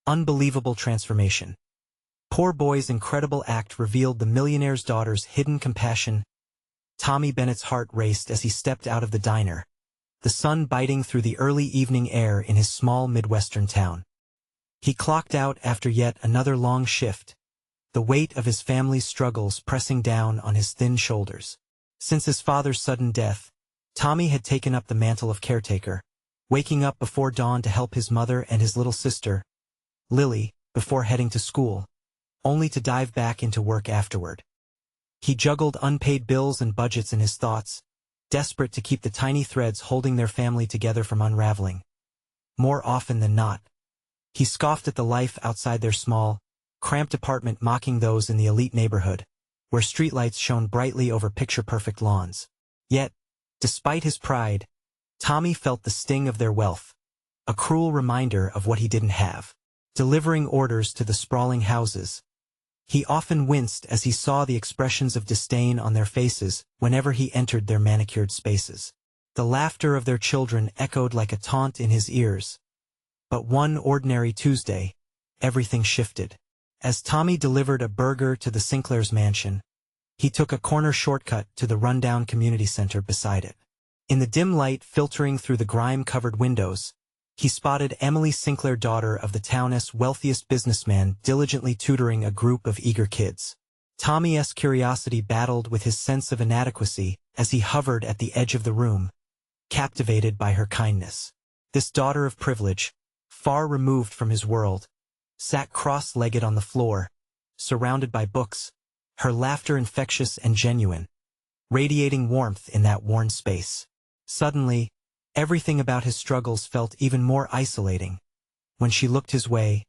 Unbelievable transformation. Poor boy's incredible act revealed the millionaire's daughter's hidden compassion. Tommy Bennett's heart raced as he stepped out of the diner, the sun biting through the early evening air in his small Midwestern town. He clocked out after yet another long shift, the weight of his family's struggles pressing down on his thin shoulders. Since his father's sudden death, Tommy had taken up the mantle of caretaker, waking up before dawn to help his mother and his little sister, Lily, before heading to school, only to dive back into work afterward. He juggled unpaid bills and budgets in his thoughts, desperate to keep the tiny threads holding their family together from unraveling. More often than not, he scoffed at the life outside their small, cramped apartment, mocking those in the elite neighborhood, where streetlights shone brightly over picture-perfect lawns. Yet, despite his pride, Tommy felt the sting of their wealth, a cruel reminder of what he didn't have. Delivering orders to the sprawling houses, he often winced as he saw the expressions of disdain on their faces whenever he entered their manicured spaces. The laughter of their children echoed like a taunt in his ears. But one ordinary Tuesday, everything shifted. As Tommy delivered a burger to the Sinclair's mansion, he took a corner shortcut to the rundown community center beside it. In the dim light filtering through the grime-covered windows, he spotted Emily Sinclair, daughter of the town's wealthiest businessman, diligently tutoring a group of eager kids. Tommy's curiosity battled with his sense of inadequacy as he hovered at the edge of the room, captivated by her kindness. This daughter of privilege, far removed from his world, sat cross-legged on the floor, surrounded by books, her laughter infectious and genuine, radiating warmth in that worn space. Suddenly, everything about his struggles felt even more isolating. When she looked his way,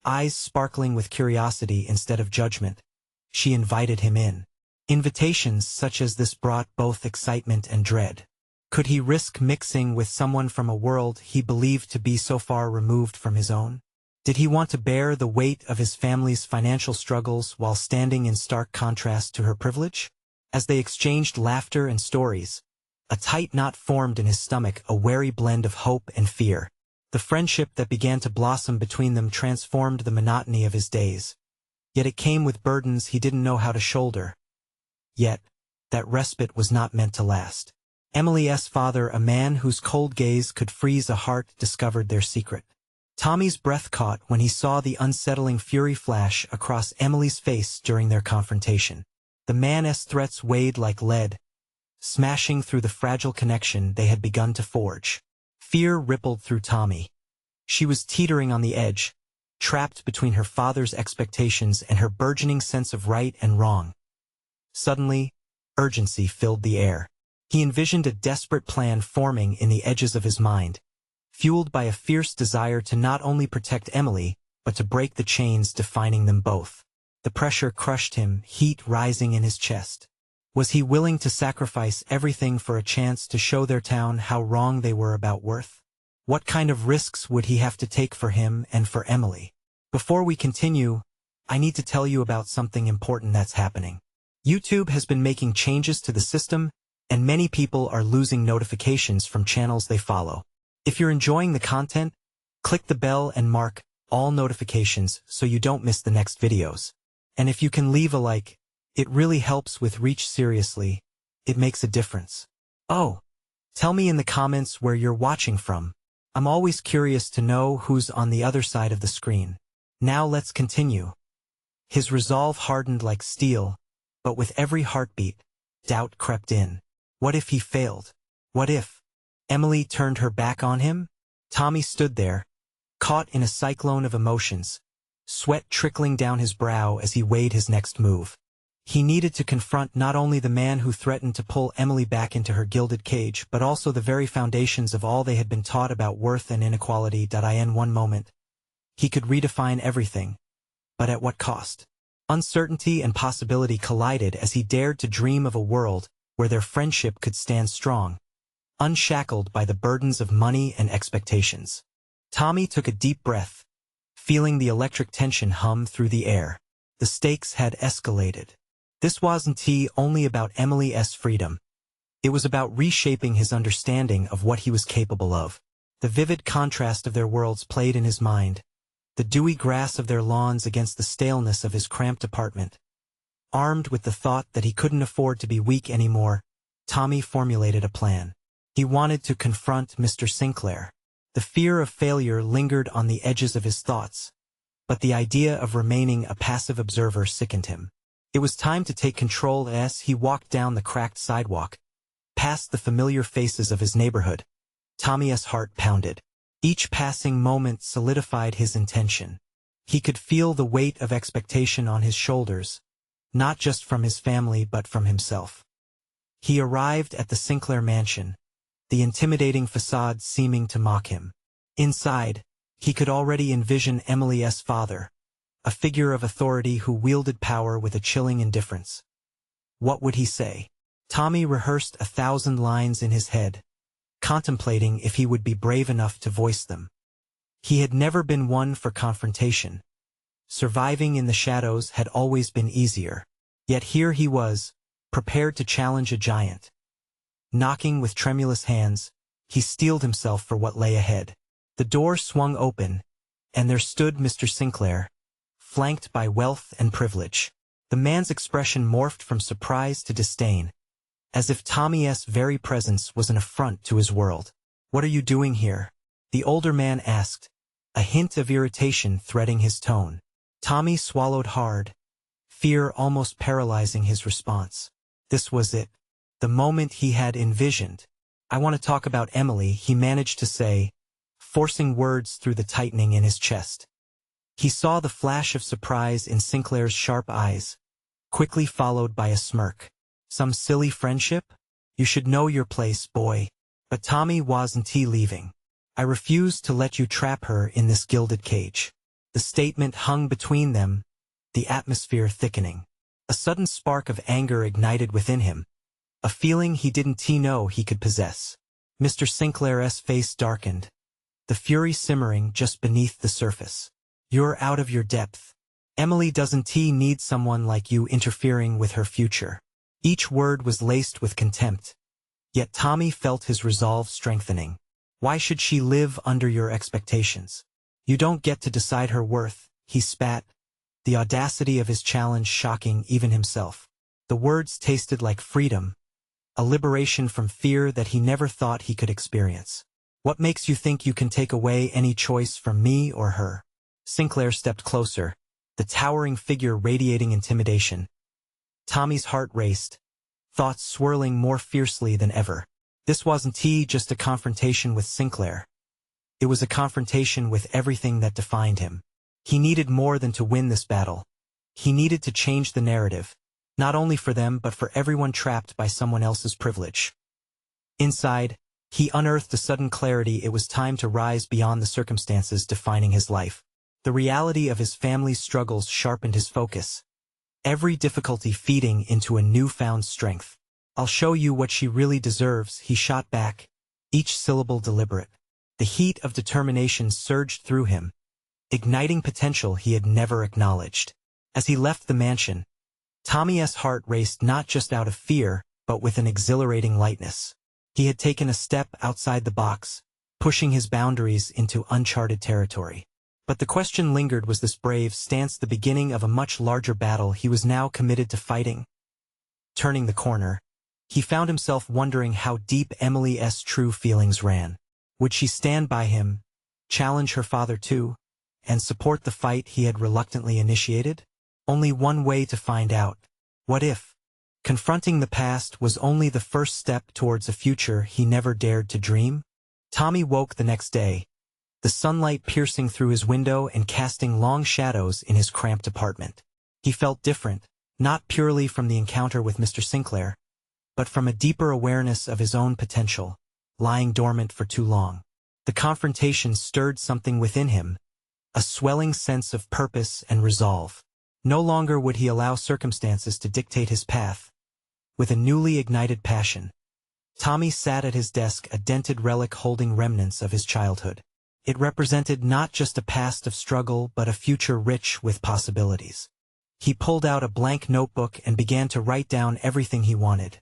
eyes sparkling with curiosity instead of judgment, she invited him in. Invitations such as this brought both excitement and dread. Could he risk mixing with someone from a world he believed to be so far removed from his own? Did he want to bear the weight of his family's financial struggles while standing in stark contrast to her privilege? As they exchanged laughter and stories, a tight knot formed in his stomach, a wary blend of hope and fear. The friendship that began to blossom between them transformed the monotony of his days. Yet it came with burdens he didn't know how to shoulder. Yet, that respite was not meant to last. Emily's father, a man whose cold gaze could freeze a heart, discovered their secret. Tommy's breath caught when he saw the unsettling fury flash across Emily's face during their confrontation. The man's threats weighed like lead, smashing through the fragile connection they had begun to forge. Fear rippled through Tommy. She was teetering on the edge, trapped between her father's expectations and her burgeoning sense of right and wrong. Suddenly, urgency filled the air. He envisioned a desperate plan forming in the edges of his mind, fueled by a fierce desire to not only protect Emily, but to break the chains defining them both. The pressure crushed him, heat rising in his chest. Was he willing to sacrifice everything for a chance to show their town how wrong they were about worth? What kind of risks would he have to take for him and for Emily? Before we continue, I need to tell you about something important that's happening. YouTube has been making changes to the system, and many people are losing notifications from channels they follow. If you're enjoying the content, click the bell and mark all notifications so you don't miss the next videos. And if you can leave a like, it really helps with reach. Seriously, it makes a difference. Oh, tell me in the comments where you're watching from. I'm always curious to know who's on the other side of the screen. Now let's continue. His resolve hardened like steel, but with every heartbeat, doubt crept in. What if he failed? What if Emily turned her back on him? Tommy stood there, caught in a cyclone of emotions, sweat trickling down his brow as he weighed his next move. He needed to confront not only the man who threatened to pull Emily back into her gilded cage, but also the very foundations of all they had been taught about worth and inequality. In one moment, he could redefine everything, but at what cost? Uncertainty and possibility collided as he dared to dream of a world where their friendship could stand strong, unshackled by the burdens of money and expectations. Tommy took a deep breath, feeling the electric tension hum through the air. The stakes had escalated. This wasn't only about Emily's freedom. It was about reshaping his understanding of what he was capable of. The vivid contrast of their worlds played in his mind, the dewy grass of their lawns against the staleness of his cramped apartment. Armed with the thought that he couldn't afford to be weak anymore, Tommy formulated a plan. He wanted to confront Mr. Sinclair. The fear of failure lingered on the edges of his thoughts, but the idea of remaining a passive observer sickened him. It was time to take control as he walked down the cracked sidewalk, past the familiar faces of his neighborhood. Tommy's heart pounded. Each passing moment solidified his intention. He could feel the weight of expectation on his shoulders, not just from his family but from himself. He arrived at the Sinclair mansion, the intimidating facade seeming to mock him. Inside, he could already envision Emily's father, a figure of authority who wielded power with a chilling indifference. What would he say? Tommy rehearsed 1,000 lines in his head, contemplating if he would be brave enough to voice them. He had never been one for confrontation. Surviving in the shadows had always been easier. Yet here he was, prepared to challenge a giant. Knocking with tremulous hands, he steeled himself for what lay ahead. The door swung open, and there stood Mr. Sinclair, flanked by wealth and privilege. The man's expression morphed from surprise to disdain, as if Tommy's very presence was an affront to his world. "What are you doing here?" the older man asked, a hint of irritation threading his tone. Tommy swallowed hard, fear almost paralyzing his response. This was it, the moment he had envisioned. "I want to talk about Emily," he managed to say, forcing words through the tightening in his chest. He saw the flash of surprise in Sinclair's sharp eyes, quickly followed by a smirk. "Some silly friendship? You should know your place, boy." But Tommy wasn't leaving. "I refuse to let you trap her in this gilded cage." The statement hung between them, the atmosphere thickening. A sudden spark of anger ignited within him, a feeling he didn't know he could possess. Mr. Sinclair's face darkened, the fury simmering just beneath the surface. "You're out of your depth. Emily doesn't need someone like you interfering with her future." Each word was laced with contempt, yet Tommy felt his resolve strengthening. "Why should she live under your expectations? You don't get to decide her worth," he spat, the audacity of his challenge shocking even himself. The words tasted like freedom, a liberation from fear that he never thought he could experience. "What makes you think you can take away any choice from me or her?" Sinclair stepped closer, the towering figure radiating intimidation. Tommy's heart raced, thoughts swirling more fiercely than ever. This wasn't just a confrontation with Sinclair. It was a confrontation with everything that defined him. He needed more than to win this battle. He needed to change the narrative, not only for them but for everyone trapped by someone else's privilege. Inside, he unearthed a sudden clarity. It was time to rise beyond the circumstances defining his life. The reality of his family's struggles sharpened his focus, every difficulty feeding into a newfound strength. "I'll show you what she really deserves," he shot back, each syllable deliberate. The heat of determination surged through him, igniting potential he had never acknowledged. As he left the mansion, Tommy's heart raced not just out of fear, but with an exhilarating lightness. He had taken a step outside the box, pushing his boundaries into uncharted territory. But the question lingered: was this brave stance the beginning of a much larger battle he was now committed to fighting? Turning the corner, he found himself wondering how deep Emily's true feelings ran. Would she stand by him, challenge her father too, and support the fight he had reluctantly initiated? Only one way to find out. What if confronting the past was only the first step towards a future he never dared to dream? Tommy woke the next day, the sunlight piercing through his window and casting long shadows in his cramped apartment. He felt different, not purely from the encounter with Mr. Sinclair, but from a deeper awareness of his own potential, lying dormant for too long. The confrontation stirred something within him, a swelling sense of purpose and resolve. No longer would he allow circumstances to dictate his path. With a newly ignited passion, Tommy sat at his desk, a dented relic holding remnants of his childhood. It represented not just a past of struggle but a future rich with possibilities. He pulled out a blank notebook and began to write down everything he wanted.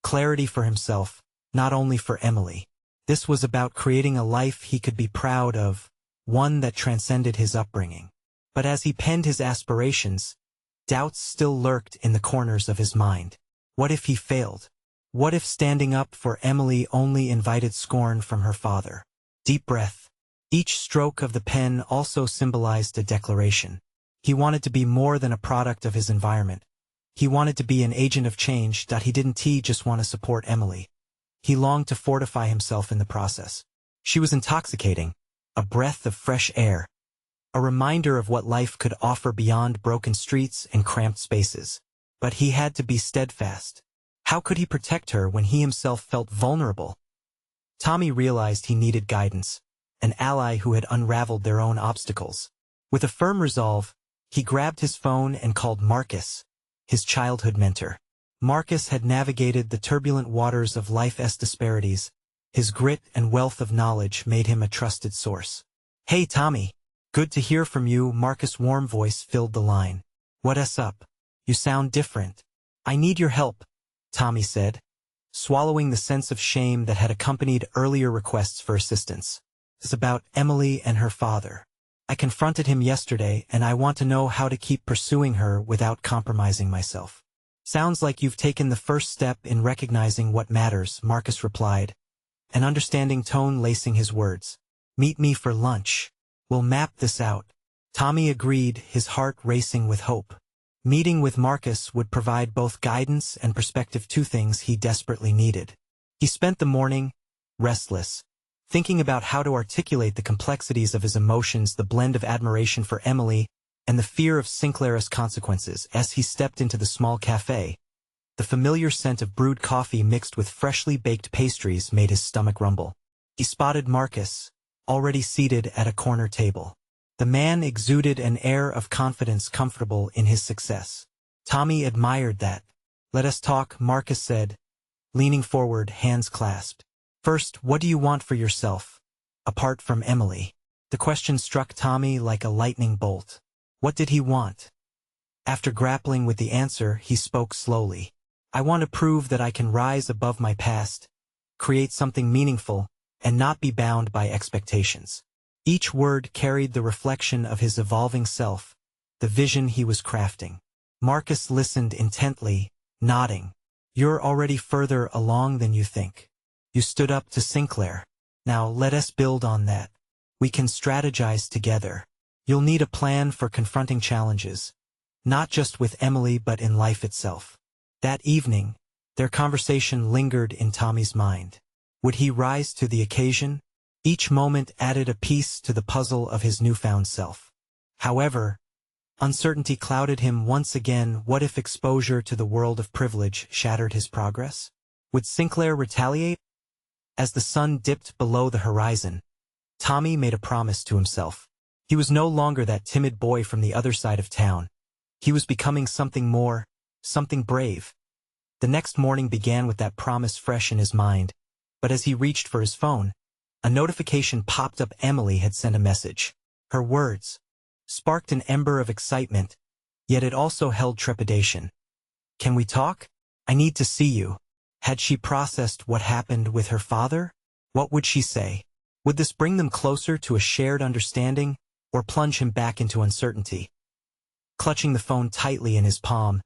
Clarity for himself, not only for Emily. This was about creating a life he could be proud of, one that transcended his upbringing. But as he penned his aspirations, doubts still lurked in the corners of his mind. What if he failed? What if standing up for Emily only invited scorn from her father? Deep breath. Each stroke of the pen also symbolized a declaration. He wanted to be more than a product of his environment. He wanted to be an agent of change. He didn't just want to support Emily. He longed to fortify himself in the process. She was intoxicating, a breath of fresh air, a reminder of what life could offer beyond broken streets and cramped spaces. But he had to be steadfast. How could he protect her when he himself felt vulnerable? Tommy realized he needed guidance, an ally who had unraveled their own obstacles. With a firm resolve, he grabbed his phone and called Marcus, his childhood mentor. Marcus had navigated the turbulent waters of life's disparities. His grit and wealth of knowledge made him a trusted source. "Hey Tommy, good to hear from you." Marcus' warm voice filled the line. "What's up? You sound different." "I need your help," Tommy said, swallowing the sense of shame that had accompanied earlier requests for assistance. "It's about Emily and her father. I confronted him yesterday and I want to know how to keep pursuing her without compromising myself." "Sounds like you've taken the first step in recognizing what matters," Marcus replied, an understanding tone lacing his words. "Meet me for lunch. We'll map this out." Tommy agreed, his heart racing with hope. Meeting with Marcus would provide both guidance and perspective, two things he desperately needed. He spent the morning, restless, thinking about how to articulate the complexities of his emotions, the blend of admiration for Emily and the fear of Sinclair's consequences. As he stepped into the small cafe, the familiar scent of brewed coffee mixed with freshly baked pastries made his stomach rumble. He spotted Marcus, already seated at a corner table. The man exuded an air of confidence, comfortable in his success. Tommy admired that. "Let us talk," Marcus said, leaning forward, hands clasped. "First, what do you want for yourself, apart from Emily?" The question struck Tommy like a lightning bolt. What did he want? After grappling with the answer, he spoke slowly. "I want to prove that I can rise above my past, create something meaningful, and not be bound by expectations." Each word carried the reflection of his evolving self, the vision he was crafting. Marcus listened intently, nodding. "You're already further along than you think. You stood up to Sinclair. Now let us build on that. We can strategize together. You'll need a plan for confronting challenges, not just with Emily but in life itself." That evening, their conversation lingered in Tommy's mind. Would he rise to the occasion? Each moment added a piece to the puzzle of his newfound self. However, uncertainty clouded him once again. What if exposure to the world of privilege shattered his progress? Would Sinclair retaliate? As the sun dipped below the horizon, Tommy made a promise to himself. He was no longer that timid boy from the other side of town. He was becoming something more, something brave. The next morning began with that promise fresh in his mind, but as he reached for his phone, a notification popped up. Emily had sent a message. Her words sparked an ember of excitement, yet it also held trepidation. "Can we talk? I need to see you." Had she processed what happened with her father? What would she say? Would this bring them closer to a shared understanding, or plunge him back into uncertainty? Clutching the phone tightly in his palm,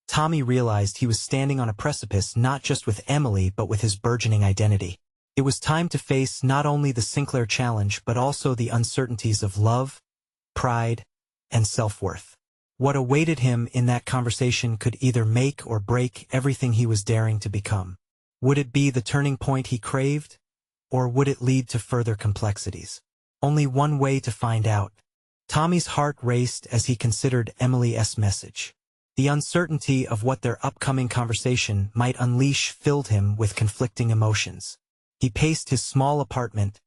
Tommy realized he was standing on a precipice, not just with Emily but with his burgeoning identity. It was time to face not only the Sinclair challenge but also the uncertainties of love, pride, and self-worth. What awaited him in that conversation could either make or break everything he was daring to become. Would it be the turning point he craved, or would it lead to further complexities? Only one way to find out. Tommy's heart raced as he considered Emily's message. The uncertainty of what their upcoming conversation might unleash filled him with conflicting emotions. He paced his small apartment,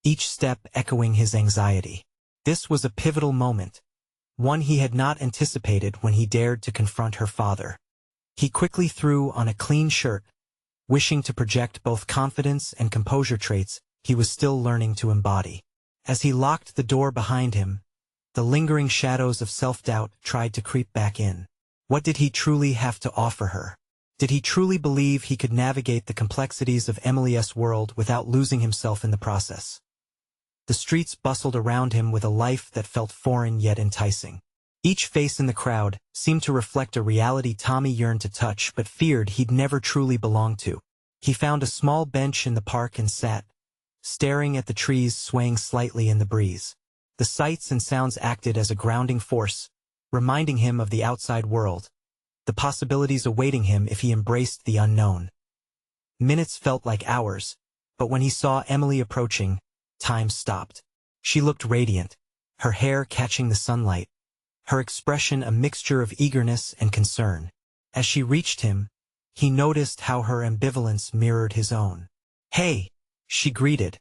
each step echoing his anxiety. This was a pivotal moment, one he had not anticipated when he dared to confront her father. He quickly threw on a clean shirt, wishing to project both confidence and composure, traits he was still learning to embody. As he locked the door behind him, the lingering shadows of self-doubt tried to creep back in. What did he truly have to offer her? Did he truly believe he could navigate the complexities of Emily's world without losing himself in the process? The streets bustled around him with a life that felt foreign yet enticing. Each face in the crowd seemed to reflect a reality Tommy yearned to touch but feared he'd never truly belong to. He found a small bench in the park and sat, staring at the trees swaying slightly in the breeze. The sights and sounds acted as a grounding force, reminding him of the outside world, the possibilities awaiting him if he embraced the unknown. Minutes felt like hours, but when he saw Emily approaching, time stopped. She looked radiant, her hair catching the sunlight, her expression a mixture of eagerness and concern. As she reached him, he noticed how her ambivalence mirrored his own. "Hey," she greeted,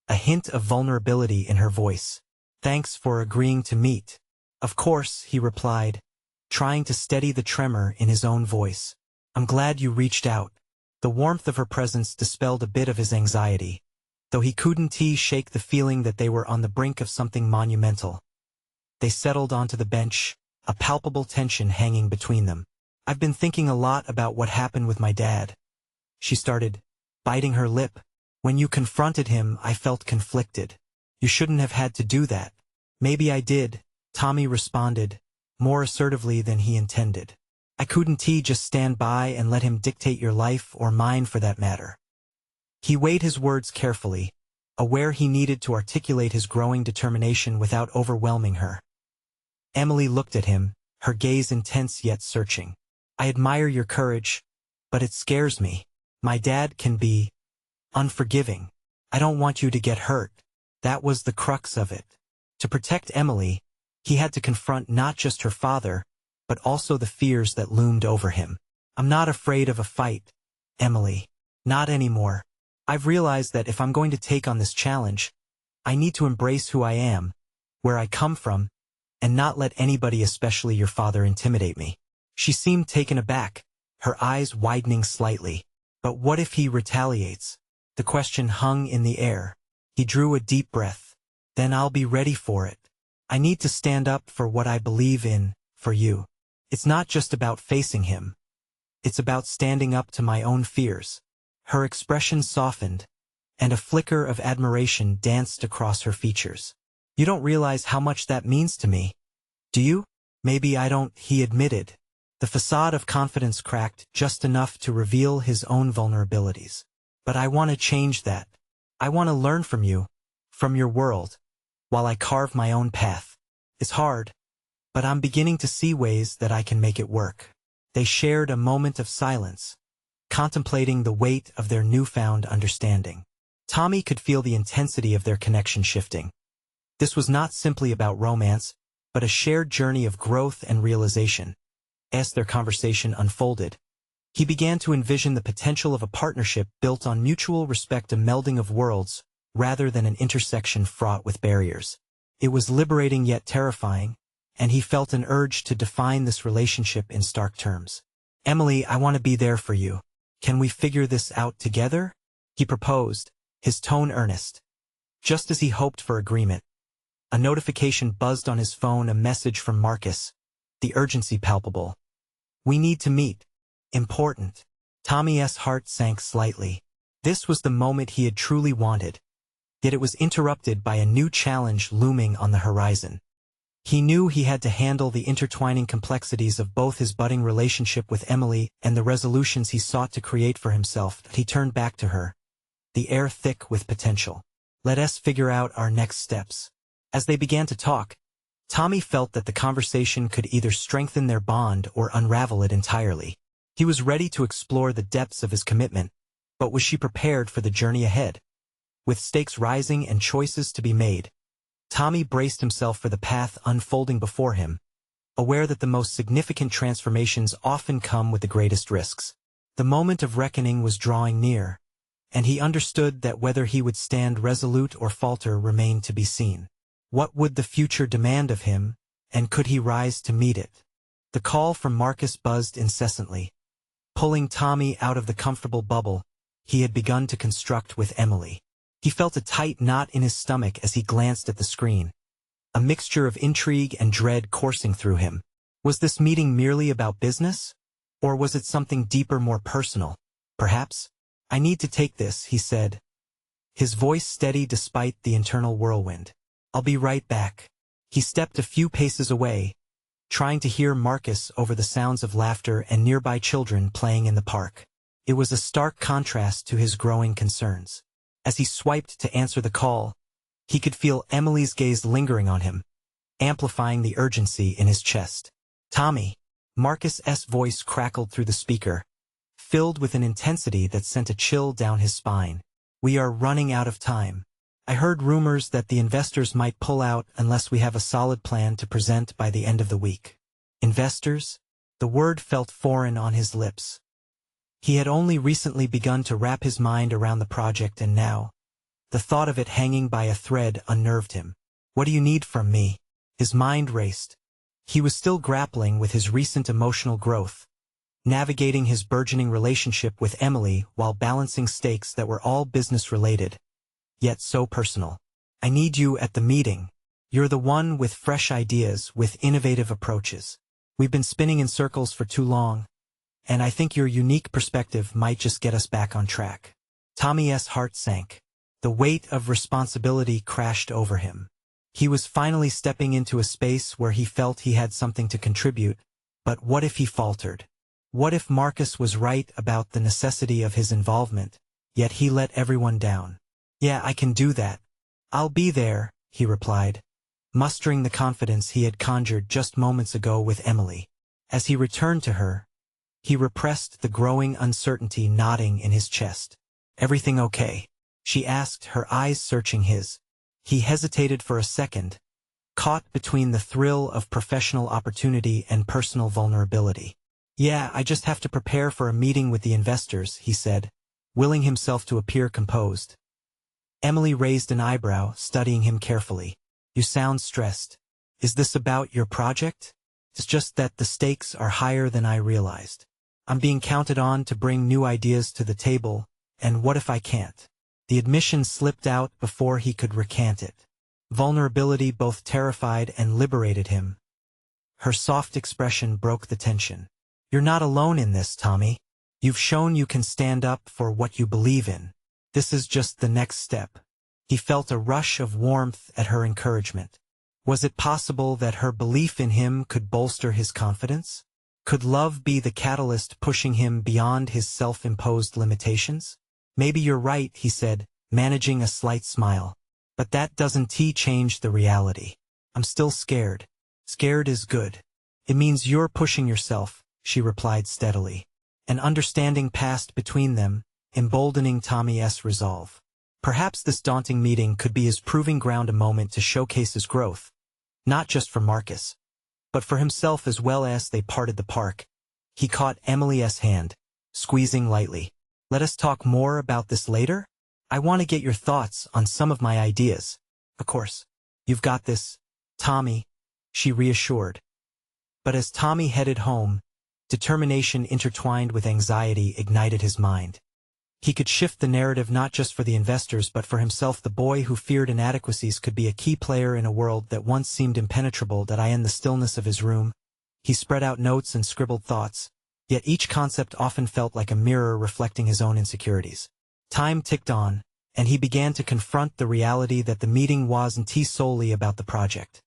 a hint of vulnerability in her voice. "Thanks for agreeing to meet." "Of course," he replied, trying to steady the tremor in his own voice. "I'm glad you reached out." The warmth of her presence dispelled a bit of his anxiety, though he couldn't shake the feeling that they were on the brink of something monumental. They settled onto the bench, a palpable tension hanging between them. "I've been thinking a lot about what happened with my dad," she started, biting her lip. "When you confronted him, I felt conflicted. You shouldn't have had to do that." "Maybe I did," Tommy responded, more assertively than he intended. "I couldn't just stand by and let him dictate your life or mine for that matter." He weighed his words carefully, aware he needed to articulate his growing determination without overwhelming her. Emily looked at him, her gaze intense yet searching. "I admire your courage, but it scares me. My dad can be unforgiving. I don't want you to get hurt." That was the crux of it. To protect Emily, he had to confront not just her father, but also the fears that loomed over him. "I'm not afraid of a fight, Emily. Not anymore. I've realized that if I'm going to take on this challenge, I need to embrace who I am, where I come from, and not let anybody, especially your father, intimidate me." She seemed taken aback, her eyes widening slightly. "But what if he retaliates?" The question hung in the air. He drew a deep breath. "Then I'll be ready for it. I need to stand up for what I believe in, for you. It's not just about facing him. It's about standing up to my own fears." Her expression softened, and a flicker of admiration danced across her features. "You don't realize how much that means to me, do you?" "Maybe I don't," he admitted. The facade of confidence cracked just enough to reveal his own vulnerabilities. "But I want to change that. I want to learn from you, from your world, while I carve my own path. It's hard, but I'm beginning to see ways that I can make it work." They shared a moment of silence, contemplating the weight of their newfound understanding. Tommy could feel the intensity of their connection shifting. This was not simply about romance, but a shared journey of growth and realization. As their conversation unfolded, he began to envision the potential of a partnership built on mutual respect, a melding of worlds, rather than an intersection fraught with barriers. It was liberating yet terrifying, and he felt an urge to define this relationship in stark terms. "Emily, I want to be there for you. Can we figure this out together?" he proposed, his tone earnest. Just as he hoped for agreement, a notification buzzed on his phone, a message from Marcus, the urgency palpable. "We need to meet. Important." Tommy's heart sank slightly. This was the moment he had truly wanted, yet it was interrupted by a new challenge looming on the horizon. He knew he had to handle the intertwining complexities of both his budding relationship with Emily and the resolutions he sought to create for himself. He turned back to her, the air thick with potential. "Let us figure out our next steps." As they began to talk, Tommy felt that the conversation could either strengthen their bond or unravel it entirely. He was ready to explore the depths of his commitment, but was she prepared for the journey ahead? With stakes rising and choices to be made, Tommy braced himself for the path unfolding before him, aware that the most significant transformations often come with the greatest risks. The moment of reckoning was drawing near, and he understood that whether he would stand resolute or falter remained to be seen. What would the future demand of him, and could he rise to meet it? The call from Marcus buzzed incessantly, pulling Tommy out of the comfortable bubble he had begun to construct with Emily. He felt a tight knot in his stomach as he glanced at the screen, a mixture of intrigue and dread coursing through him. Was this meeting merely about business? Or was it something deeper, more personal? Perhaps. "I need to take this," he said, his voice steady despite the internal whirlwind. "I'll be right back." He stepped a few paces away, trying to hear Marcus over the sounds of laughter and nearby children playing in the park. It was a stark contrast to his growing concerns. As he swiped to answer the call, he could feel Emily's gaze lingering on him, amplifying the urgency in his chest. "Tommy," Marcus's voice crackled through the speaker, filled with an intensity that sent a chill down his spine. "We are running out of time. I heard rumors that the investors might pull out unless we have a solid plan to present by the end of the week." Investors? The word felt foreign on his lips. He had only recently begun to wrap his mind around the project, and now, the thought of it hanging by a thread unnerved him. "What do you need from me?" His mind raced. He was still grappling with his recent emotional growth, navigating his burgeoning relationship with Emily while balancing stakes that were all business-related, yet so personal. "I need you at the meeting. You're the one with fresh ideas, with innovative approaches. We've been spinning in circles for too long, and I think your unique perspective might just get us back on track." Tommy's heart sank. The weight of responsibility crashed over him. He was finally stepping into a space where he felt he had something to contribute, but what if he faltered? What if Marcus was right about the necessity of his involvement, yet he let everyone down? "Yeah, I can do that. I'll be there," he replied, mustering the confidence he had conjured just moments ago with Emily. As he returned to her, he repressed the growing uncertainty knotting in his chest. "Everything okay?" she asked, her eyes searching his. He hesitated for a second, caught between the thrill of professional opportunity and personal vulnerability. "Yeah, I just have to prepare for a meeting with the investors," he said, willing himself to appear composed. Emily raised an eyebrow, studying him carefully. "You sound stressed. Is this about your project?" "It's just that the stakes are higher than I realized. I'm being counted on to bring new ideas to the table, and what if I can't?" The admission slipped out before he could recant it. Vulnerability both terrified and liberated him. Her soft expression broke the tension. "You're not alone in this, Tommy. You've shown you can stand up for what you believe in. This is just the next step." He felt a rush of warmth at her encouragement. Was it possible that her belief in him could bolster his confidence? Could love be the catalyst pushing him beyond his self-imposed limitations? "Maybe you're right," he said, managing a slight smile. "But that doesn't change the reality. I'm still scared." "Scared is good. It means you're pushing yourself," she replied steadily. An understanding passed between them, emboldening Tommy's resolve. Perhaps this daunting meeting could be his proving ground, a moment to showcase his growth, not just for Marcus, but for himself as well. As they parted the park, he caught Emily's hand, squeezing lightly. "Let us talk more about this later? I want to get your thoughts on some of my ideas." "Of course. You've got this, Tommy," she reassured. But as Tommy headed home, determination intertwined with anxiety ignited his mind. He could shift the narrative not just for the investors but for himself. The boy who feared inadequacies could be a key player in a world that once seemed impenetrable. In the stillness of his room, he spread out notes and scribbled thoughts, yet each concept often felt like a mirror reflecting his own insecurities. Time ticked on, and he began to confront the reality that the meeting wasn't solely about the project.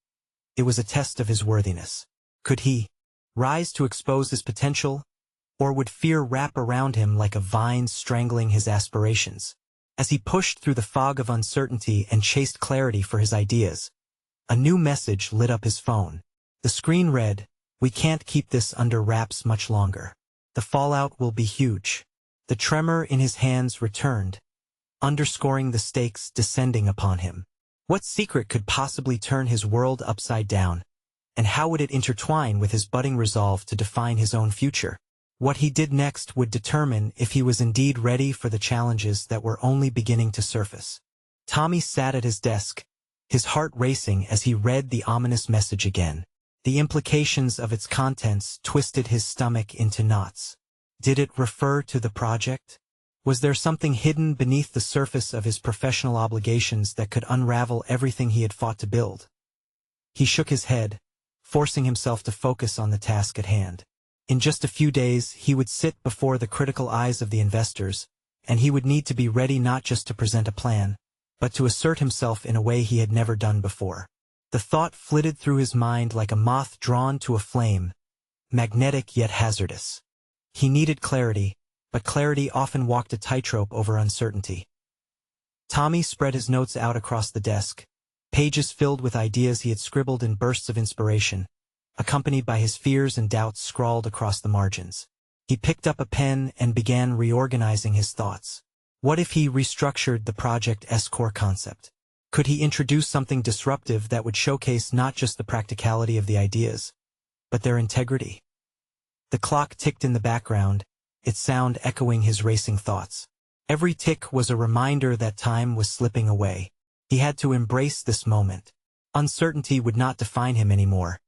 It was a test of his worthiness. Could he rise to expose his potential, or would fear wrap around him like a vine strangling his aspirations? As he pushed through the fog of uncertainty and chased clarity for his ideas, a new message lit up his phone. The screen read, "We can't keep this under wraps much longer. The fallout will be huge." The tremor in his hands returned, underscoring the stakes descending upon him. What secret could possibly turn his world upside down? And how would it intertwine with his budding resolve to define his own future? What he did next would determine if he was indeed ready for the challenges that were only beginning to surface. Tommy sat at his desk, his heart racing as he read the ominous message again. The implications of its contents twisted his stomach into knots. Did it refer to the project? Was there something hidden beneath the surface of his professional obligations that could unravel everything he had fought to build? He shook his head, forcing himself to focus on the task at hand. In just a few days, he would sit before the critical eyes of the investors, and he would need to be ready not just to present a plan, but to assert himself in a way he had never done before. The thought flitted through his mind like a moth drawn to a flame, magnetic yet hazardous. He needed clarity, but clarity often walked a tightrope over uncertainty. Tommy spread his notes out across the desk, pages filled with ideas he had scribbled in bursts of inspiration, accompanied by his fears and doubts scrawled across the margins. He picked up a pen and began reorganizing his thoughts. What if he restructured the Project-S core concept? Could he introduce something disruptive that would showcase not just the practicality of the ideas, but their integrity? The clock ticked in the background, its sound echoing his racing thoughts. Every tick was a reminder that time was slipping away. He had to embrace this moment. Uncertainty would not define him anymore.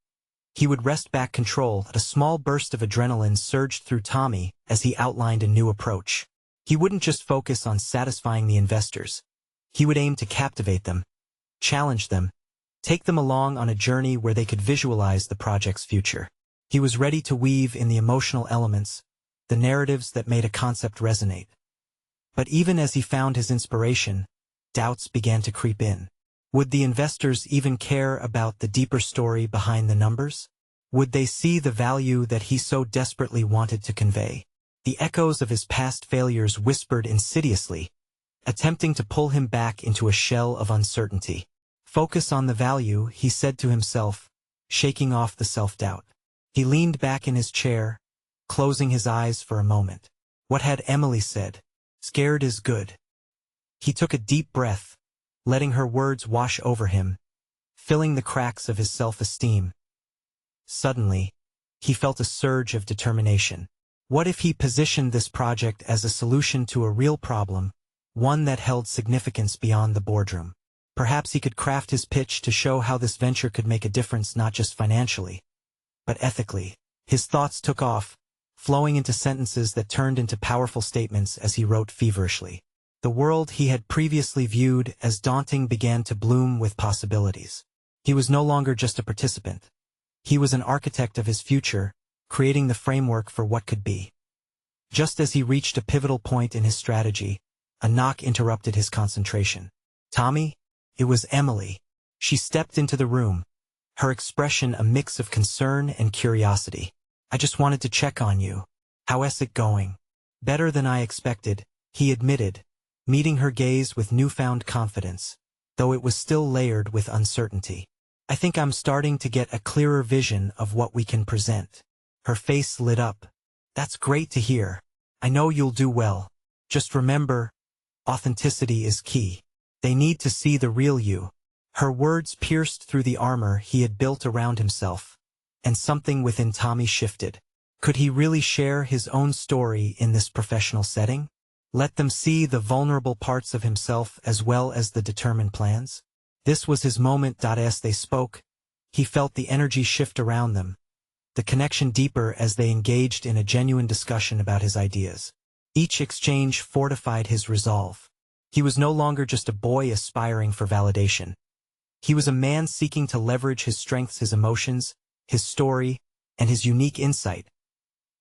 He would wrest back control. A small burst of adrenaline surged through Tommy as he outlined a new approach. He wouldn't just focus on satisfying the investors. He would aim to captivate them, challenge them, take them along on a journey where they could visualize the project's future. He was ready to weave in the emotional elements, the narratives that made a concept resonate. But even as he found his inspiration, doubts began to creep in. Would the investors even care about the deeper story behind the numbers? Would they see the value that he so desperately wanted to convey? The echoes of his past failures whispered insidiously, attempting to pull him back into a shell of uncertainty. Focus on the value, he said to himself, shaking off the self-doubt. He leaned back in his chair, closing his eyes for a moment. What had Emily said? Scared is good. He took a deep breath, letting her words wash over him, filling the cracks of his self-esteem. Suddenly, he felt a surge of determination. What if he positioned this project as a solution to a real problem, one that held significance beyond the boardroom? Perhaps he could craft his pitch to show how this venture could make a difference not just financially, but ethically. His thoughts took off, flowing into sentences that turned into powerful statements as he wrote feverishly. The world he had previously viewed as daunting began to bloom with possibilities. He was no longer just a participant. He was an architect of his future, creating the framework for what could be. Just as he reached a pivotal point in his strategy, a knock interrupted his concentration. Tommy? It was Emily. She stepped into the room, her expression a mix of concern and curiosity. I just wanted to check on you. How's it going? Better than I expected, he admitted, meeting her gaze with newfound confidence, though it was still layered with uncertainty. I think I'm starting to get a clearer vision of what we can present. Her face lit up. That's great to hear. I know you'll do well. Just remember, authenticity is key. They need to see the real you. Her words pierced through the armor he had built around himself, and something within Tommy shifted. Could he really share his own story in this professional setting? Let them see the vulnerable parts of himself as well as the determined plans? This was his moment. As they spoke, he felt the energy shift around them, the connection deeper as they engaged in a genuine discussion about his ideas. Each exchange fortified his resolve. He was no longer just a boy aspiring for validation. He was a man seeking to leverage his strengths, his emotions, his story, and his unique insight.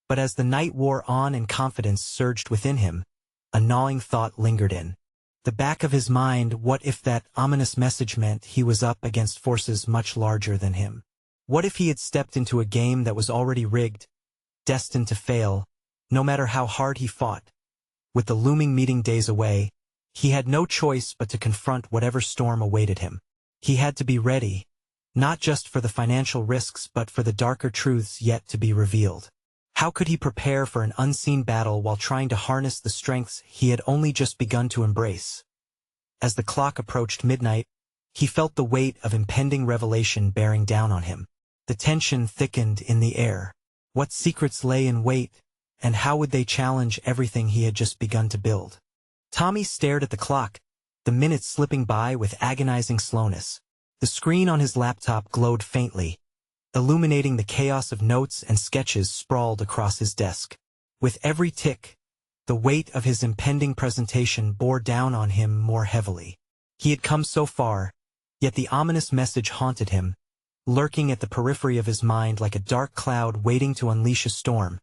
But as the night wore on and confidence surged within him, a gnawing thought lingered in the back of his mind. What if that ominous message meant he was up against forces much larger than him? What if he had stepped into a game that was already rigged, destined to fail, no matter how hard he fought? With the looming meeting days away, he had no choice but to confront whatever storm awaited him. He had to be ready, not just for the financial risks but for the darker truths yet to be revealed. How could he prepare for an unseen battle while trying to harness the strengths he had only just begun to embrace? As the clock approached midnight, he felt the weight of impending revelation bearing down on him. The tension thickened in the air. What secrets lay in wait, and how would they challenge everything he had just begun to build? Tommy stared at the clock, the minutes slipping by with agonizing slowness. The screen on his laptop glowed faintly, illuminating the chaos of notes and sketches sprawled across his desk. With every tick, the weight of his impending presentation bore down on him more heavily. He had come so far, yet the ominous message haunted him, lurking at the periphery of his mind like a dark cloud waiting to unleash a storm.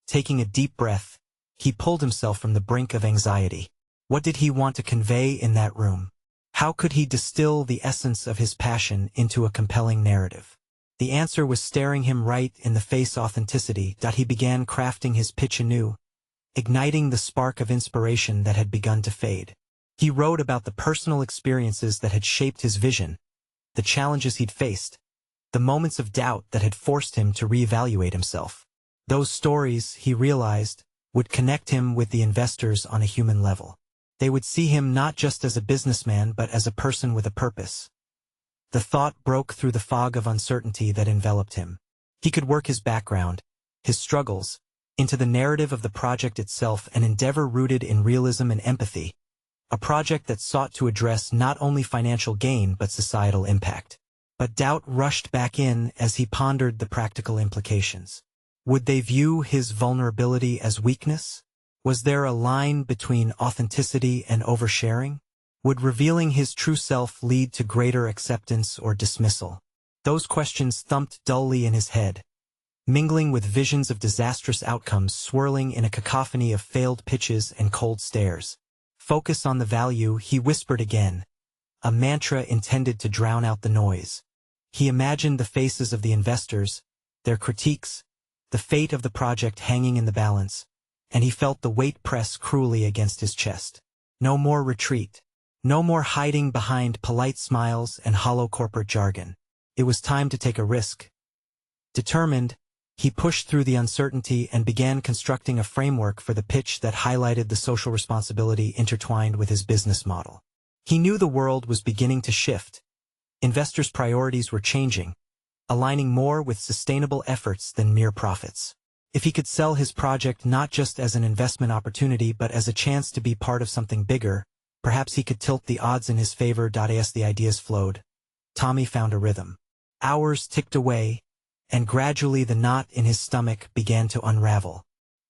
Taking a deep breath, He pulled himself from the brink of anxiety. What did he want to convey in that room? How could he distill the essence of his passion into a compelling narrative? The answer was staring him right in the face: authenticity. He began crafting his pitch anew, igniting the spark of inspiration that had begun to fade. He wrote about the personal experiences that had shaped his vision, the challenges he'd faced, the moments of doubt that had forced him to reevaluate himself. Those stories, he realized, would connect him with the investors on a human level. They would see him not just as a businessman but as a person with a purpose. The thought broke through the fog of uncertainty that enveloped him. He could work his background, his struggles, into the narrative of the project itself, an endeavor rooted in realism and empathy, a project that sought to address not only financial gain but societal impact. But doubt rushed back in as he pondered the practical implications. Would they view his vulnerability as weakness? Was there a line between authenticity and oversharing? Would revealing his true self lead to greater acceptance or dismissal? Those questions thumped dully in his head, mingling with visions of disastrous outcomes swirling in a cacophony of failed pitches and cold stares. Focus on the value, he whispered again, a mantra intended to drown out the noise. He imagined the faces of the investors, their critiques, the fate of the project hanging in the balance, and he felt the weight press cruelly against his chest. No more retreat. No more hiding behind polite smiles and hollow corporate jargon. It was time to take a risk. Determined, he pushed through the uncertainty and began constructing a framework for the pitch that highlighted the social responsibility intertwined with his business model. He knew the world was beginning to shift. Investors' priorities were changing, aligning more with sustainable efforts than mere profits. If he could sell his project not just as an investment opportunity but as a chance to be part of something bigger, perhaps he could tilt the odds in his favor. As the ideas flowed, Tommy found a rhythm. Hours ticked away, and gradually the knot in his stomach began to unravel.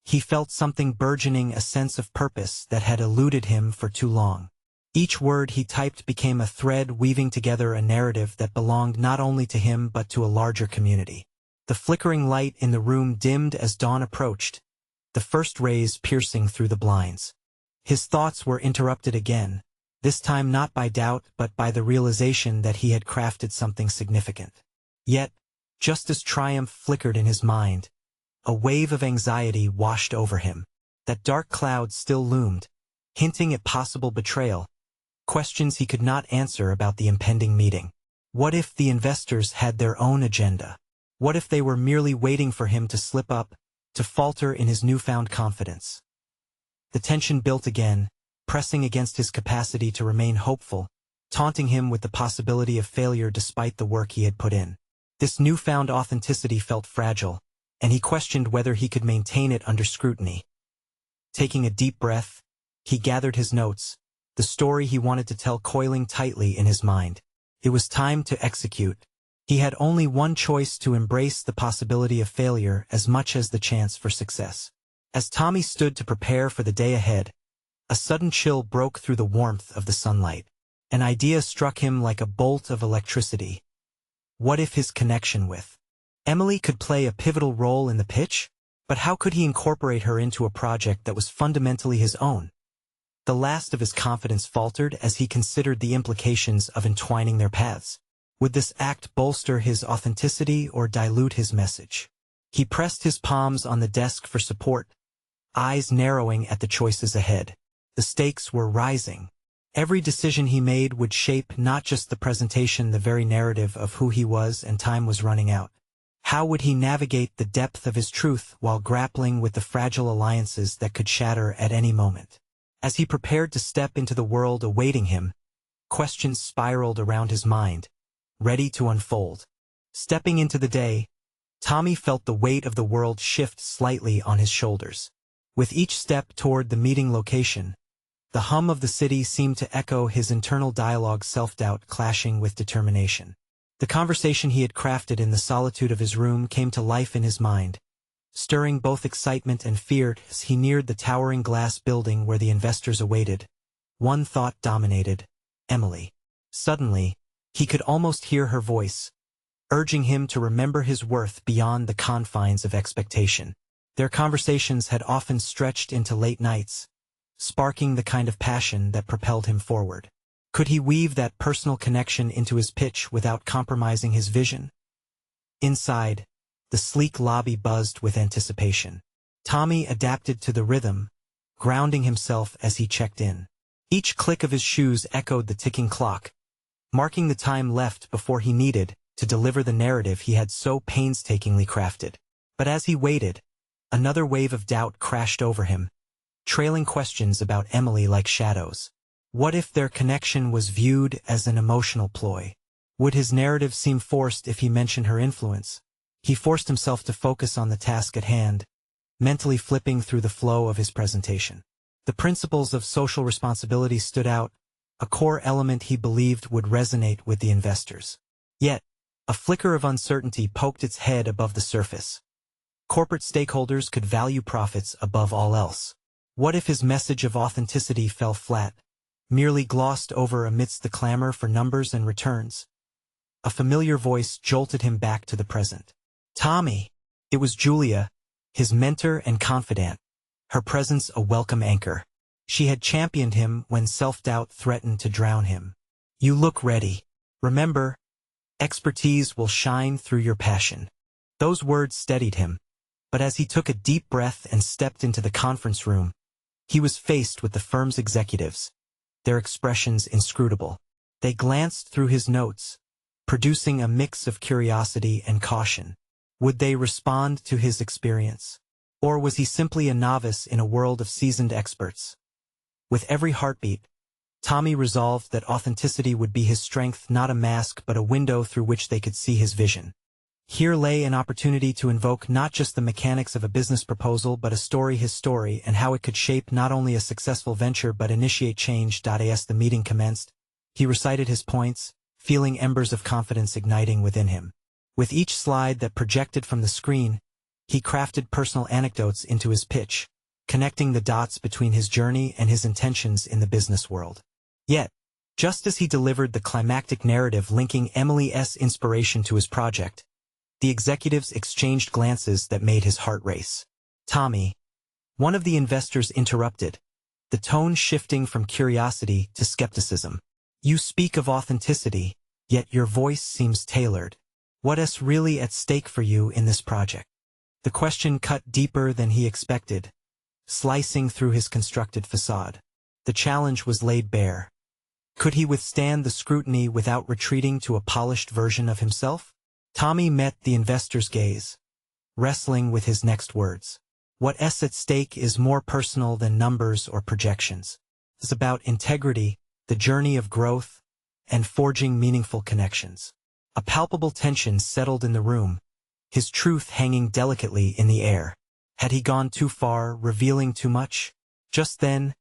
He felt something burgeoning, a sense of purpose that had eluded him for too long. Each word he typed became a thread weaving together a narrative that belonged not only to him but to a larger community. The flickering light in the room dimmed as dawn approached, the first rays piercing through the blinds. His thoughts were interrupted again, this time not by doubt but by the realization that he had crafted something significant. Yet, just as triumph flickered in his mind, a wave of anxiety washed over him. That dark cloud still loomed, hinting at possible betrayal, questions he could not answer about the impending meeting. What if the investors had their own agenda? What if they were merely waiting for him to slip up, to falter in his newfound confidence? The tension built again, pressing against his capacity to remain hopeful, taunting him with the possibility of failure despite the work he had put in. This newfound authenticity felt fragile, and he questioned whether he could maintain it under scrutiny. Taking a deep breath, he gathered his notes, the story he wanted to tell coiling tightly in his mind. It was time to execute. He had only one choice: to embrace the possibility of failure as much as the chance for success. As Tommy stood to prepare for the day ahead, a sudden chill broke through the warmth of the sunlight. An idea struck him like a bolt of electricity. What if his connection with Emily could play a pivotal role in the pitch? But how could he incorporate her into a project that was fundamentally his own? The last of his confidence faltered as he considered the implications of entwining their paths. Would this act bolster his authenticity or dilute his message? He pressed his palms on the desk for support, eyes narrowing at the choices ahead. The stakes were rising. Every decision he made would shape not just the presentation, the very narrative of who he was, and time was running out. How would he navigate the depth of his truth while grappling with the fragile alliances that could shatter at any moment? As he prepared to step into the world awaiting him, questions spiraled around his mind, ready to unfold. Stepping into the day, Tommy felt the weight of the world shift slightly on his shoulders. With each step toward the meeting location, the hum of the city seemed to echo his internal dialogue, self-doubt clashing with determination. The conversation he had crafted in the solitude of his room came to life in his mind, stirring both excitement and fear. As he neared the towering glass building where the investors awaited, one thought dominated: Emily. Suddenly, he could almost hear her voice, urging him to remember his worth beyond the confines of expectation. Their conversations had often stretched into late nights, sparking the kind of passion that propelled him forward. Could he weave that personal connection into his pitch without compromising his vision? Inside, the sleek lobby buzzed with anticipation. Tommy adapted to the rhythm, grounding himself as he checked in. Each click of his shoes echoed the ticking clock, marking the time left before he needed to deliver the narrative he had so painstakingly crafted. But as he waited, another wave of doubt crashed over him, trailing questions about Emily like shadows. What if their connection was viewed as an emotional ploy? Would his narrative seem forced if he mentioned her influence? He forced himself to focus on the task at hand, mentally flipping through the flow of his presentation. The principles of social responsibility stood out, a core element he believed would resonate with the investors. Yet, a flicker of uncertainty poked its head above the surface. Corporate stakeholders could value profits above all else. What if his message of authenticity fell flat, merely glossed over amidst the clamor for numbers and returns? A familiar voice jolted him back to the present. Tommy! It was Julia, his mentor and confidant, her presence a welcome anchor. She had championed him when self-doubt threatened to drown him. You look ready. Remember, expertise will shine through your passion. Those words steadied him, but as he took a deep breath and stepped into the conference room, he was faced with the firm's executives, their expressions inscrutable. They glanced through his notes, producing a mix of curiosity and caution. Would they respond to his experience? Or was he simply a novice in a world of seasoned experts? With every heartbeat, Tommy resolved that authenticity would be his strength, not a mask but a window through which they could see his vision. Here lay an opportunity to invoke not just the mechanics of a business proposal but his story and how it could shape not only a successful venture but initiate change. As the meeting commenced, he recited his points, feeling embers of confidence igniting within him. With each slide that projected from the screen, he crafted personal anecdotes into his pitch, connecting the dots between his journey and his intentions in the business world. Yet, just as he delivered the climactic narrative linking Emily's inspiration to his project, the executives exchanged glances that made his heart race. Tommy, one of the investors interrupted, the tone shifting from curiosity to skepticism. You speak of authenticity, yet your voice seems tailored. What's really at stake for you in this project? The question cut deeper than he expected, slicing through his constructed facade. The challenge was laid bare. Could he withstand the scrutiny without retreating to a polished version of himself? Tommy met the investor's gaze, wrestling with his next words. What's at stake is more personal than numbers or projections. It's about integrity, the journey of growth, and forging meaningful connections. A palpable tension settled in the room, his truth hanging delicately in the air. Had he gone too far, revealing too much? Just then,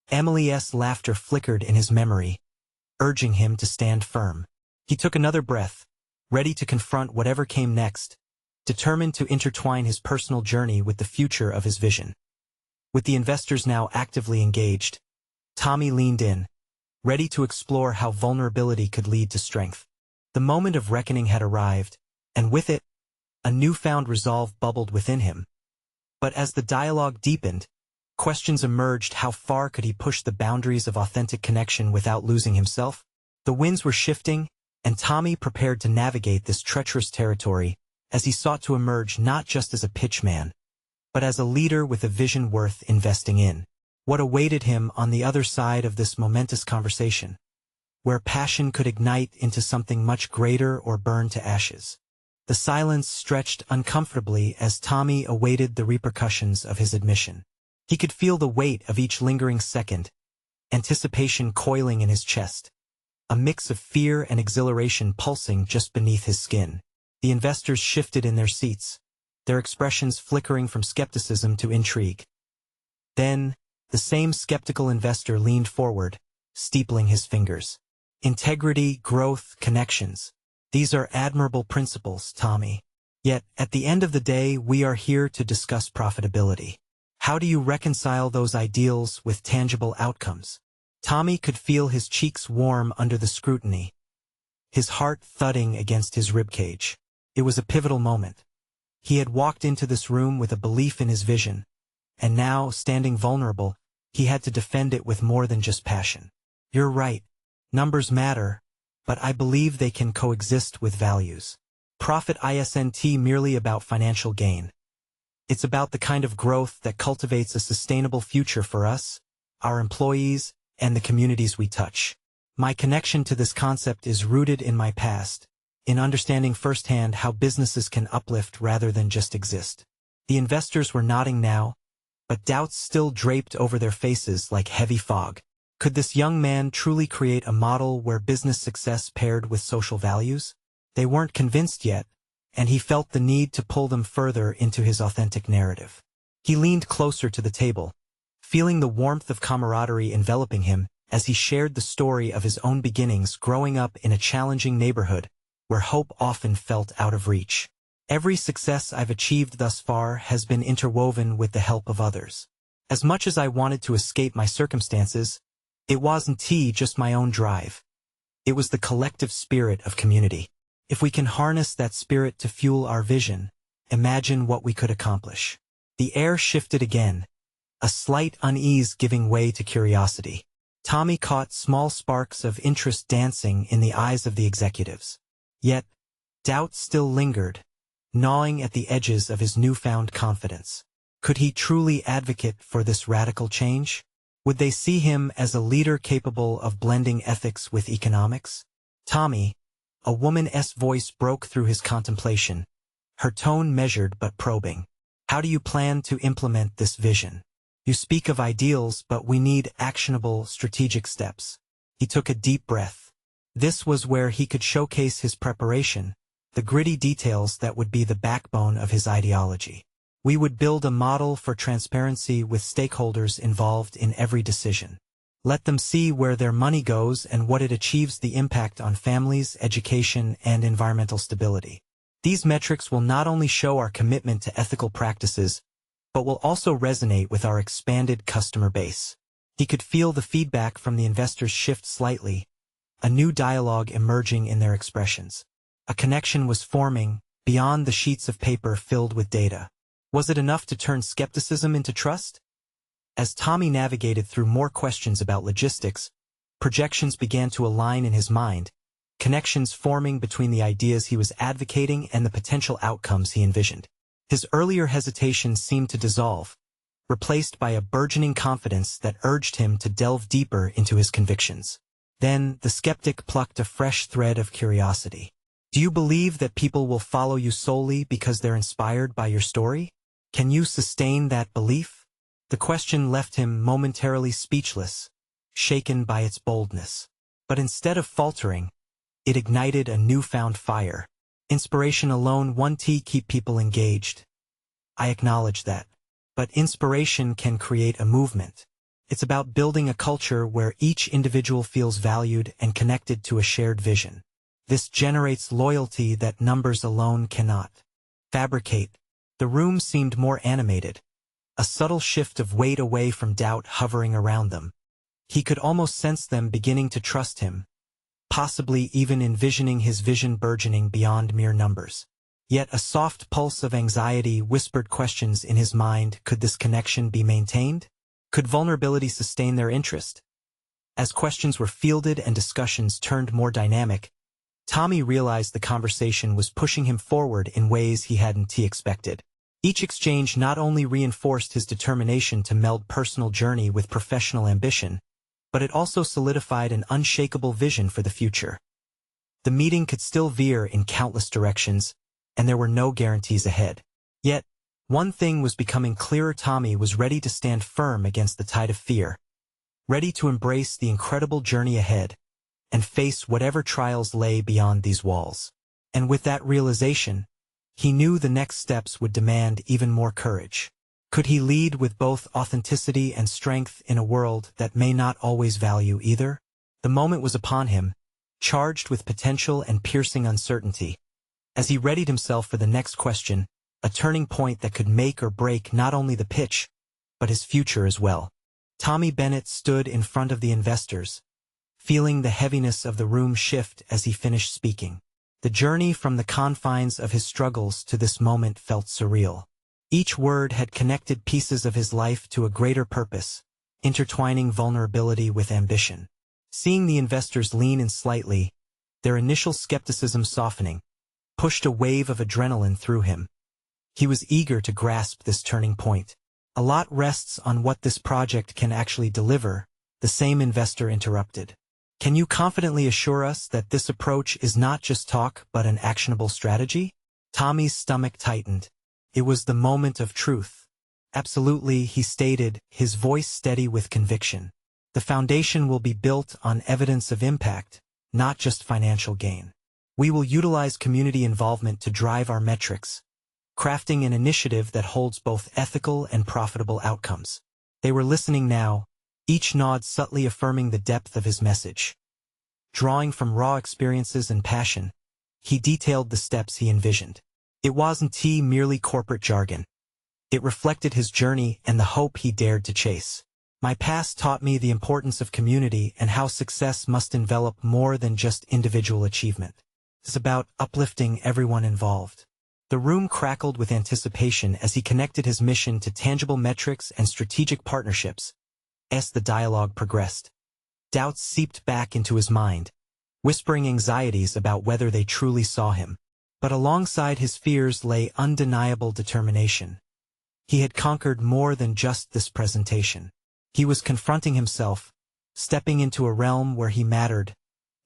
Emily's laughter flickered in his memory, urging him to stand firm. He took another breath, ready to confront whatever came next, determined to intertwine his personal journey with the future of his vision. With the investors now actively engaged, Tommy leaned in, ready to explore how vulnerability could lead to strength. The moment of reckoning had arrived, and with it, a newfound resolve bubbled within him. But as the dialogue deepened, questions emerged. How far could he push the boundaries of authentic connection without losing himself? The winds were shifting, and Tommy prepared to navigate this treacherous territory as he sought to emerge not just as a pitchman, but as a leader with a vision worth investing in. What awaited him on the other side of this momentous conversation, where passion could ignite into something much greater or burn to ashes? The silence stretched uncomfortably as Tommy awaited the repercussions of his admission. He could feel the weight of each lingering second, anticipation coiling in his chest, a mix of fear and exhilaration pulsing just beneath his skin. The investors shifted in their seats, their expressions flickering from skepticism to intrigue. Then, the same skeptical investor leaned forward, steepling his fingers. Integrity, growth, connections. These are admirable principles, Tommy. Yet, at the end of the day, we are here to discuss profitability. How do you reconcile those ideals with tangible outcomes? Tommy could feel his cheeks warm under the scrutiny, his heart thudding against his ribcage. It was a pivotal moment. He had walked into this room with a belief in his vision, and now, standing vulnerable, he had to defend it with more than just passion. You're right. Numbers matter, but I believe they can coexist with values. Profit isn't merely about financial gain. It's about the kind of growth that cultivates a sustainable future for us, our employees, and the communities we touch. My connection to this concept is rooted in my past, in understanding firsthand how businesses can uplift rather than just exist. The investors were nodding now, but doubts still draped over their faces like heavy fog. Could this young man truly create a model where business success paired with social values? They weren't convinced yet, and he felt the need to pull them further into his authentic narrative. He leaned closer to the table, feeling the warmth of camaraderie enveloping him as he shared the story of his own beginnings growing up in a challenging neighborhood where hope often felt out of reach. Every success I've achieved thus far has been interwoven with the help of others. As much as I wanted to escape my circumstances, it wasn't just my own drive. It was the collective spirit of community. If we can harness that spirit to fuel our vision, imagine what we could accomplish. The air shifted again, a slight unease giving way to curiosity. Tommy caught small sparks of interest dancing in the eyes of the executives. Yet, doubt still lingered, gnawing at the edges of his newfound confidence. Could he truly advocate for this radical change? Would they see him as a leader capable of blending ethics with economics? Tommy, a woman's voice broke through his contemplation, her tone measured but probing. How do you plan to implement this vision? You speak of ideals, but we need actionable, strategic steps. He took a deep breath. This was where he could showcase his preparation, the gritty details that would be the backbone of his ideology. We would build a model for transparency with stakeholders involved in every decision. Let them see where their money goes and what it achieves, the impact on families, education, and environmental stability. These metrics will not only show our commitment to ethical practices, but will also resonate with our expanded customer base. He could feel the feedback from the investors shift slightly, a new dialogue emerging in their expressions. A connection was forming, beyond the sheets of paper filled with data. Was it enough to turn skepticism into trust? As Tommy navigated through more questions about logistics, projections began to align in his mind, connections forming between the ideas he was advocating and the potential outcomes he envisioned. His earlier hesitation seemed to dissolve, replaced by a burgeoning confidence that urged him to delve deeper into his convictions. Then, the skeptic plucked a fresh thread of curiosity. Do you believe that people will follow you solely because they're inspired by your story? Can you sustain that belief? The question left him momentarily speechless, shaken by its boldness. But instead of faltering, it ignited a newfound fire. Inspiration alone won't keep people engaged. I acknowledge that. But inspiration can create a movement. It's about building a culture where each individual feels valued and connected to a shared vision. This generates loyalty that numbers alone cannot fabricate. The room seemed more animated, a subtle shift of weight away from doubt hovering around them. He could almost sense them beginning to trust him, possibly even envisioning his vision burgeoning beyond mere numbers. Yet a soft pulse of anxiety whispered questions in his mind. Could this connection be maintained? Could vulnerability sustain their interest? As questions were fielded and discussions turned more dynamic, Tommy realized the conversation was pushing him forward in ways he hadn't expected. Each exchange not only reinforced his determination to meld personal journey with professional ambition, but it also solidified an unshakable vision for the future. The meeting could still veer in countless directions, and there were no guarantees ahead. Yet, one thing was becoming clearer: Tommy was ready to stand firm against the tide of fear, ready to embrace the incredible journey ahead, and face whatever trials lay beyond these walls. And with that realization, he knew the next steps would demand even more courage. Could he lead with both authenticity and strength in a world that may not always value either? The moment was upon him, charged with potential and piercing uncertainty. As he readied himself for the next question, a turning point that could make or break not only the pitch, but his future as well. Tommy Bennett stood in front of the investors, feeling the heaviness of the room shift as he finished speaking. The journey from the confines of his struggles to this moment felt surreal. Each word had connected pieces of his life to a greater purpose, intertwining vulnerability with ambition. Seeing the investors lean in slightly, their initial skepticism softening, pushed a wave of adrenaline through him. He was eager to grasp this turning point. A lot rests on what this project can actually deliver, the same investor interrupted. Can you confidently assure us that this approach is not just talk but an actionable strategy? Tommy's stomach tightened. It was the moment of truth. Absolutely, he stated, his voice steady with conviction. The foundation will be built on evidence of impact, not just financial gain. We will utilize community involvement to drive our metrics, crafting an initiative that holds both ethical and profitable outcomes. They were listening now, each nod subtly affirming the depth of his message. Drawing from raw experiences and passion, he detailed the steps he envisioned. It wasn't merely corporate jargon. It reflected his journey and the hope he dared to chase. My past taught me the importance of community and how success must envelop more than just individual achievement. It's about uplifting everyone involved. The room crackled with anticipation as he connected his mission to tangible metrics and strategic partnerships. As the dialogue progressed, doubts seeped back into his mind, whispering anxieties about whether they truly saw him. But alongside his fears lay undeniable determination. He had conquered more than just this presentation. He was confronting himself, stepping into a realm where he mattered,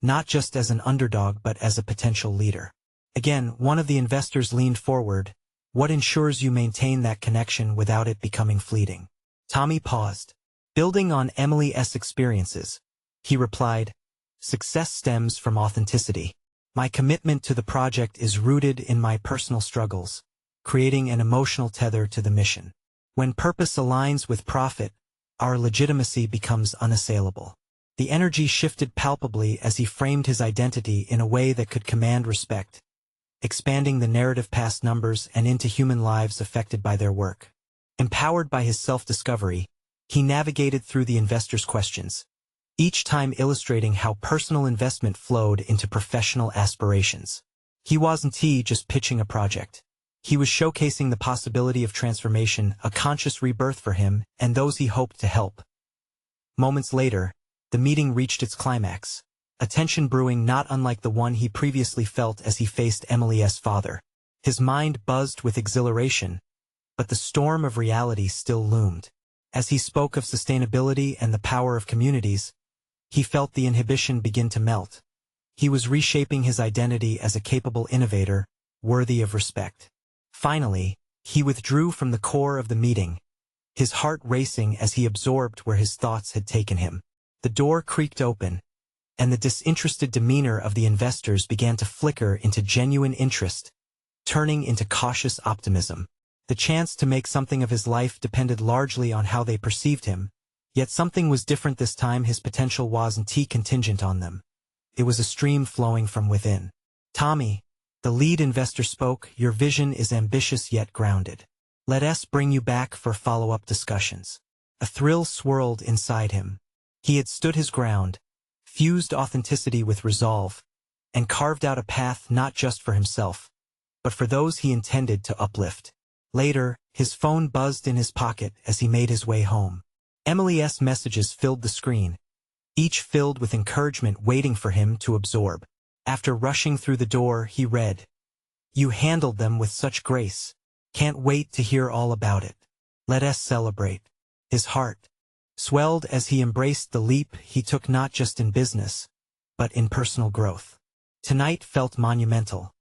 not just as an underdog but as a potential leader. Again, one of the investors leaned forward. What ensures you maintain that connection without it becoming fleeting? Tommy paused. Building on Emily's experiences, he replied, success stems from authenticity. My commitment to the project is rooted in my personal struggles, creating an emotional tether to the mission. When purpose aligns with profit, our legitimacy becomes unassailable. The energy shifted palpably as he framed his identity in a way that could command respect, expanding the narrative past numbers and into human lives affected by their work. Empowered by his self-discovery, he navigated through the investors' questions, each time illustrating how personal investment flowed into professional aspirations. He wasn't just pitching a project. He was showcasing the possibility of transformation, a conscious rebirth for him and those he hoped to help. Moments later, the meeting reached its climax, a tension brewing not unlike the one he previously felt as he faced Emily's father. His mind buzzed with exhilaration, but the storm of reality still loomed. As he spoke of sustainability and the power of communities, he felt the inhibition begin to melt. He was reshaping his identity as a capable innovator, worthy of respect. Finally, he withdrew from the core of the meeting, his heart racing as he absorbed where his thoughts had taken him. The door creaked open, and the disinterested demeanor of the investors began to flicker into genuine interest, turning into cautious optimism. The chance to make something of his life depended largely on how they perceived him, yet something was different this time. His potential wasn't contingent on them. It was a stream flowing from within. Tommy, the lead investor, spoke, your vision is ambitious yet grounded. Let us bring you back for follow-up discussions. A thrill swirled inside him. He had stood his ground, fused authenticity with resolve, and carved out a path not just for himself, but for those he intended to uplift. Later, his phone buzzed in his pocket as he made his way home. Emily's messages filled the screen, each filled with encouragement waiting for him to absorb. After rushing through the door, he read, "You handled them with such grace. Can't wait to hear all about it. Let us celebrate." His heart swelled as he embraced the leap he took not just in business, but in personal growth. Tonight felt monumental.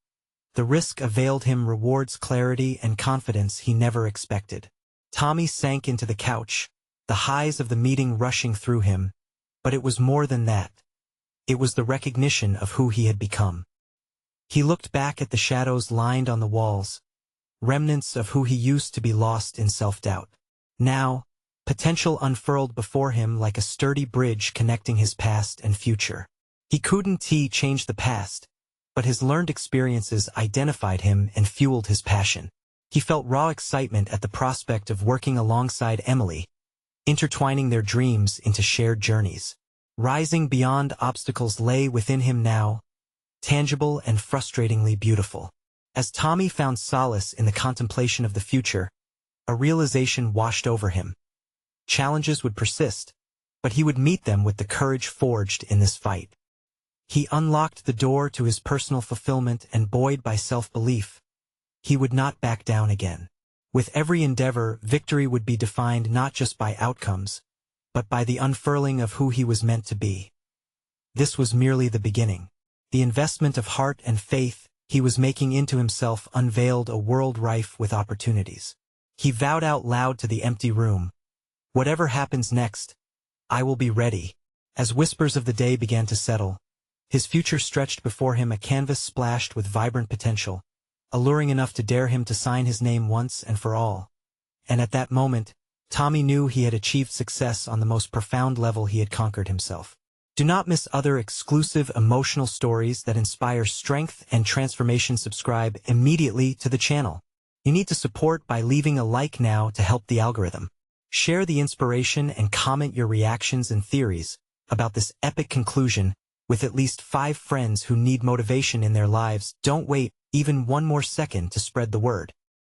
The risk availed him rewards, clarity, and confidence he never expected. Tommy sank into the couch, the highs of the meeting rushing through him, but it was more than that. It was the recognition of who he had become. He looked back at the shadows lined on the walls, remnants of who he used to be, lost in self-doubt. Now, potential unfurled before him like a sturdy bridge connecting his past and future. He couldn't change the past, but his learned experiences identified him and fueled his passion. He felt raw excitement at the prospect of working alongside Emily, intertwining their dreams into shared journeys. Rising beyond obstacles lay within him now, tangible and frustratingly beautiful. As Tommy found solace in the contemplation of the future, a realization washed over him. Challenges would persist, but he would meet them with the courage forged in this fight. He unlocked the door to his personal fulfillment, and buoyed by self-belief, he would not back down again. With every endeavor, victory would be defined not just by outcomes, but by the unfurling of who he was meant to be. This was merely the beginning. The investment of heart and faith he was making into himself unveiled a world rife with opportunities. He vowed out loud to the empty room, "Whatever happens next, I will be ready." As whispers of the day began to settle, his future stretched before him, a canvas splashed with vibrant potential, alluring enough to dare him to sign his name once and for all. And at that moment, Tommy knew he had achieved success on the most profound level. He had conquered himself. Do not miss other exclusive emotional stories that inspire strength and transformation. Subscribe immediately to the channel. You need to support by leaving a like now to help the algorithm. Share the inspiration and comment your reactions and theories about this epic conclusion with at least 5 friends who need motivation in their lives. Don't wait even one more second to spread the word.